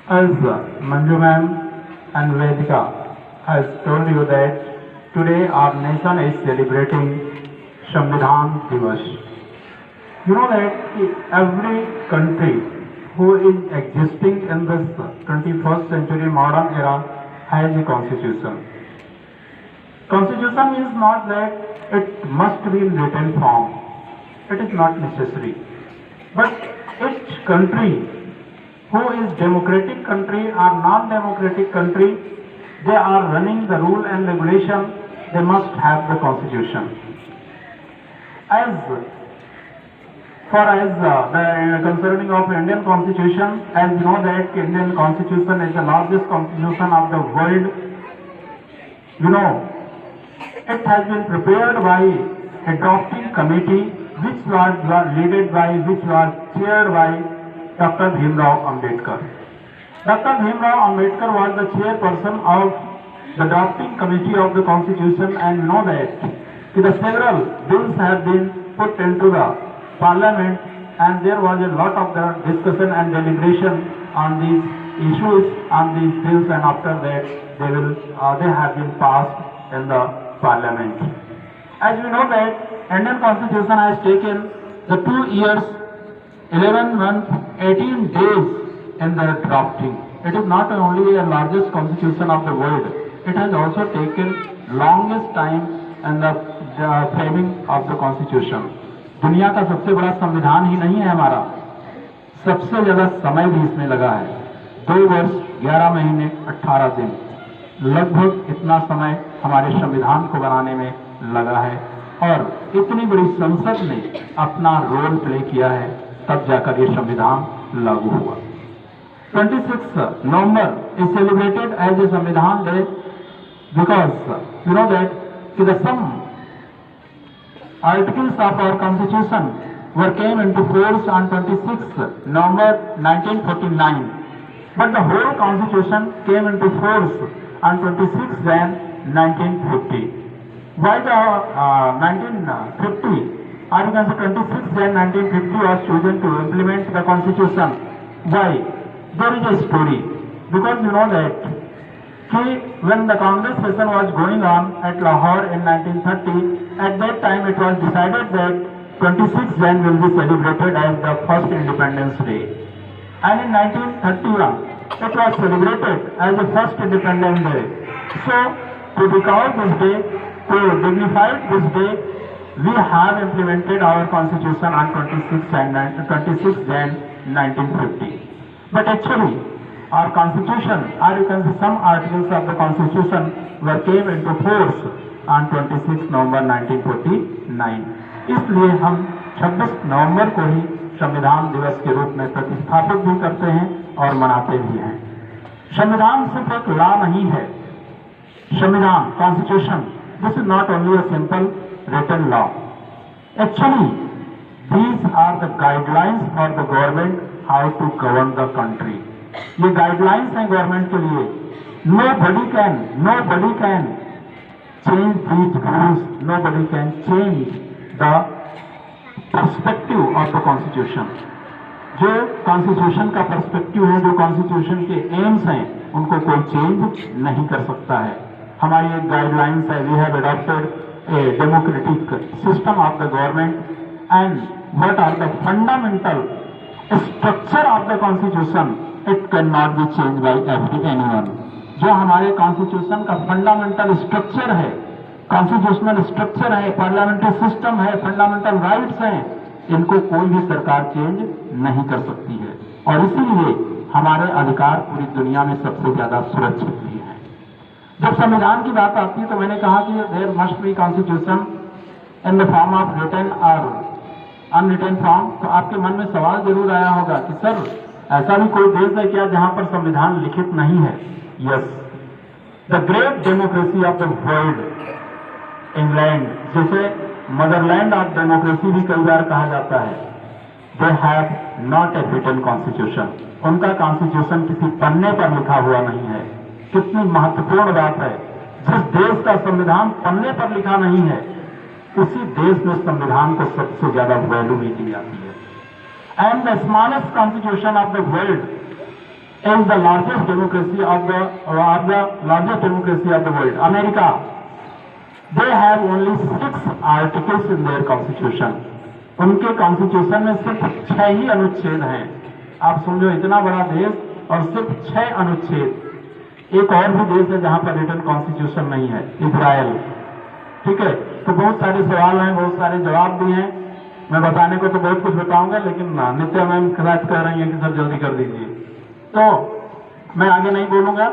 As Manju ma'am and Vedika has told you that today our nation is celebrating Samvidhan Divas. You know that every country who is existing in this 21st century modern era has a constitution. Constitution is not that it must be in written form. It is not necessary. But each country who is democratic country or non-democratic country, they are running the rule and regulation, they must have the constitution. As far as the concerning of Indian constitution, as you know that Indian constitution is the largest constitution of the world. You know, it has been prepared by a drafting committee which was chaired by Dr. Bhimrao Ambedkar. Dr. Bhimrao Ambedkar was the chairperson of the drafting committee of the constitution, and you know that the several bills have been put into the parliament, and there was a lot of the discussion and deliberation on these issues, on these bills, and after that they have been passed in the parliament. As we know that Indian constitution has taken the 2 years, 11 months, 18 days in the drafting. It is not only the largest constitution of the world, it has also taken longest time in the framing of the constitution. दुनिया का सबसे बड़ा संविधान ही नहीं है हमारा, सबसे ज्यादा समय भी इसमें लगा है। 2 वर्ष 11 महीने 18 दिन, लगभग इतना समय हमारे संविधान को बनाने में लगा है, और इतनी बड़ी संसद ने अपना रोल प्ले किया है, तब जाकर ये संविधान लागू हुआ। 26 November is celebrated as a Samvidhan Day because you know that some articles of our constitution came into force on 26 November 1949, but the whole constitution came into force on 26 Jan 1950. Why the 1950, or you can say 26 Jan 1950 was chosen to implement the constitution? Why? There is a story. Because you know that when the Congress session was going on at Lahore in 1930, at that time it was decided that 26 Jan will be celebrated as the first Independence Day. And in 1931, it was celebrated as the first Independence Day. So, to recall this day, to dignify this day, we have implemented our constitution on 26 Jan 1950. But actually, our constitution, or you can say some articles of the constitution, came into force on 26 November 1949. इसलिए हम 26 नवंबर को ही संविधान दिवस के रूप में प्रतिस्थापित भी करते हैं और मनाते भी हैं। संविधान सिर्फ एक लॉ नहीं है। संविधान, constitution, this is not only a simple written law. Actually, these are the guidelines for the government how to govern the country. ये guidelines हैं गवर्नमेंट के लिए। Nobody can change these rules. Nobody can change the perspective of the constitution. जो constitution का perspective है, जो constitution के AIIMS हैं, उनको कोई चेंज नहीं कर सकता है। हमारी एक गाइडलाइंस है, we have adopted a democratic system of the government and what are the fundamental structure of the constitution, it can not be change by anyone. जो हमारे कॉन्स्टिट्यूशन का फंडामेंटल स्ट्रक्चर है, कॉन्स्टिट्यूशनल स्ट्रक्चर है, parliamentary system है, fundamental rights हैं, इनको कोई भी सरकार चेंज नहीं कर सकती है, और इसीलिए हमारे अधिकार पूरी दुनिया में सबसे ज्यादा सुरक्षित भी हैं। जब संविधान की बात आती है तो मैंने कहा कि there must be constitution in the form of written और अनरिटन फॉर्म। तो आपके मन में सवाल जरूर आया होगा कि सर, ऐसा भी कोई देश है क्या जहां पर संविधान लिखित नहीं है? Yes, the great democracy of the world, England, जिसे मदरलैंड ऑफ डेमोक्रेसी भी कई बार कहा जाता है, they have not a written constitution. उनका कॉन्स्टिट्यूशन किसी पन्ने पर लिखा हुआ नहीं है। कितनी महत्वपूर्ण बात है, जिस देश का संविधान पन्ने पर लिखा नहीं है, उसी देश में संविधान को सबसे ज्यादा वैल्यू दी जाती है। and the smallest constitution of the world is the largest democracy of the largest democracy of the world, America. They have only 6 articles in their constitution. उनके कॉन्स्टिट्यूशन में सिर्फ 6 ही अनुच्छेद हैं। आप समझो, इतना बड़ा देश और सिर्फ 6 अनुच्छेद। एक और भी देश है जहां पर रिटन कॉन्स्टिट्यूशन नहीं है, इजराइल। ठीक है, तो बहुत सारे सवाल हैं, बहुत सारे जवाब भी हैं। मैं बताने को तो बहुत कुछ बताऊंगा, लेकिन नित्या मैम शायद कह रही है कि सर जल्दी कर दीजिए, तो मैं आगे नहीं बोलूंगा।